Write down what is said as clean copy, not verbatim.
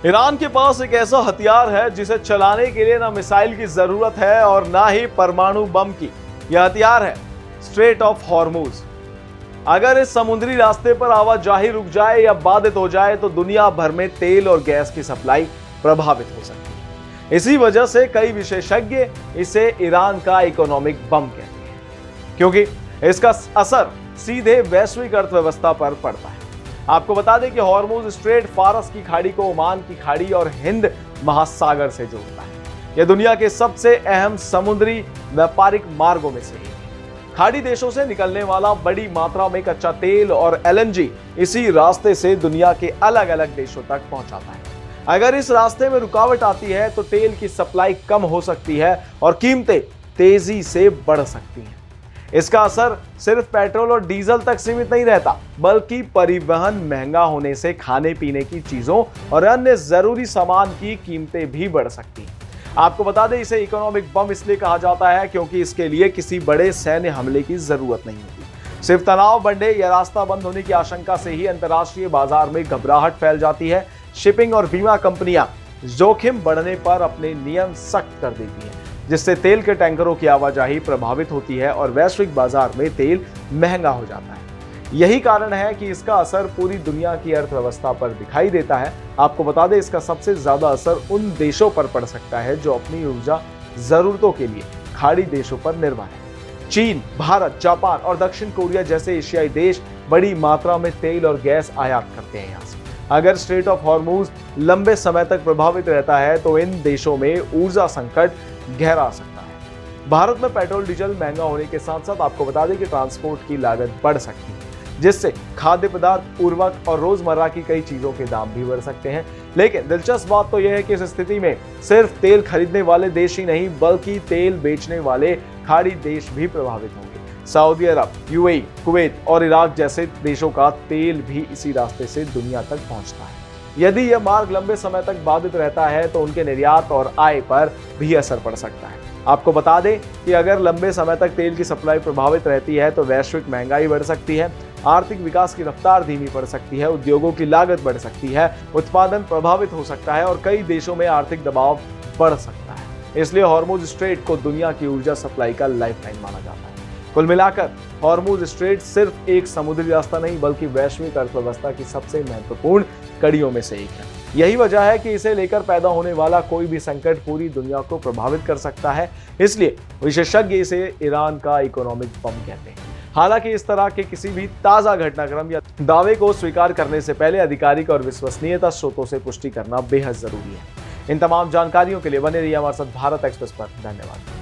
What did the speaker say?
Iran के पास एक ऐसा हथियार है जिसे चलाने के लिए ना मिसाइल की जरूरत है और ना ही परमाणु बम की। यह हथियार है स्ट्रेट ऑफ हॉर्मुज। अगर इस समुद्री रास्ते पर आवाजाही रुक जाए या बाधित हो जाए तो दुनिया भर में तेल और गैस की सप्लाई प्रभावित हो सकती है। इसी वजह से कई विशेषज्ञ इसे ईरान का इकोनॉमिक बम कहते हैं, क्योंकि इसका असर सीधे वैश्विक अर्थव्यवस्था पर पड़ता है। आपको बता दें कि हॉर्मुज स्ट्रेट फारस की खाड़ी को ओमान की खाड़ी और हिंद महासागर से जोड़ता है। यह दुनिया के सबसे अहम समुद्री व्यापारिक मार्गों में से एक है। खाड़ी देशों से निकलने वाला बड़ी मात्रा में कच्चा तेल और एलएनजी इसी रास्ते से दुनिया के अलग अलग देशों तक पहुंचाता है। अगर इस रास्ते में रुकावट आती है तो तेल की सप्लाई कम हो सकती है और कीमतें तेजी से बढ़ सकती हैं। इसका असर सिर्फ पेट्रोल और डीजल तक सीमित नहीं रहता, बल्कि परिवहन महंगा होने से खाने पीने की चीजों और अन्य जरूरी सामान की कीमतें भी बढ़ सकती हैं। आपको बता दें, इसे इकोनॉमिक बम इसलिए कहा जाता है क्योंकि इसके लिए किसी बड़े सैन्य हमले की जरूरत नहीं होती। सिर्फ तनाव बढ़ने या रास्ता बंद होने की आशंका से ही अंतर्राष्ट्रीय बाजार में घबराहट फैल जाती है। शिपिंग और बीमा कंपनियां जोखिम बढ़ने पर अपने नियम सख्त कर देती हैं, जिससे तेल के टैंकरों की आवाजाही प्रभावित होती है और वैश्विक बाजार में तेल महंगा हो जाता है। यही कारण है कि इसका असर पूरी दुनिया की अर्थव्यवस्था पर दिखाई देता है। आपको बता दें, इसका सबसे ज्यादा असर उन देशों पर पड़ सकता है जो अपनी ऊर्जा जरूरतों के लिए खाड़ी देशों पर निर्भर है। चीन, भारत, जापान और दक्षिण कोरिया जैसे एशियाई देश बड़ी मात्रा में तेल और गैस आयात करते हैं यहाँ से। अगर स्ट्रेट ऑफ हॉर्मुज लंबे समय तक प्रभावित रहता है तो इन देशों में ऊर्जा संकट गहरा सकता है। भारत में पेट्रोल डीजल महंगा होने के साथ साथ आपको बता दें कि ट्रांसपोर्ट की लागत बढ़ सकती है, जिससे खाद्य पदार्थ, उर्वरक और रोजमर्रा की कई चीजों के दाम भी बढ़ सकते हैं। लेकिन दिलचस्प बात तो यह है कि इस स्थिति में सिर्फ तेल खरीदने वाले देश ही नहीं, बल्कि तेल बेचने वाले खाड़ी देश भी प्रभावित होंगे। सऊदी अरब, यूएई, कुवैत और इराक जैसे देशों का तेल भी इसी रास्ते से दुनिया तक पहुंचता है। यदि यह मार्ग लंबे समय तक बाधित रहता है तो उनके निर्यात और आय पर भी असर पड़ सकता है। आपको बता दें कि अगर लंबे समय तक तेल की सप्लाई प्रभावित रहती है तो वैश्विक महंगाई बढ़ सकती है, आर्थिक विकास की रफ्तार धीमी पड़ सकती है, उद्योगों की लागत बढ़ सकती है, उत्पादन प्रभावित हो सकता है और कई देशों में आर्थिक दबाव बढ़ सकता है। इसलिए हॉर्मुज स्ट्रेट को दुनिया की ऊर्जा सप्लाई का लाइफलाइन माना जाता है। कुल मिलाकर हॉर्मुज स्ट्रेट सिर्फ एक समुद्री रास्ता नहीं, बल्कि वैश्विक अर्थव्यवस्था की सबसे महत्वपूर्ण कड़ियों में से एक है। यही वजह है कि इसे लेकर पैदा होने वाला कोई भी संकट पूरी दुनिया को प्रभावित कर सकता है। इसलिए विशेषज्ञ इसे ईरान का इकोनॉमिक बम कहते हैं। हालांकि इस तरह के किसी भी ताजा घटनाक्रम या दावे को स्वीकार करने से पहले आधिकारिक और विश्वसनीयता स्रोतों से पुष्टि करना बेहद जरूरी है। इन तमाम जानकारियों के लिए बने रहिए हमारे साथ भारत एक्सप्रेस पर। धन्यवाद।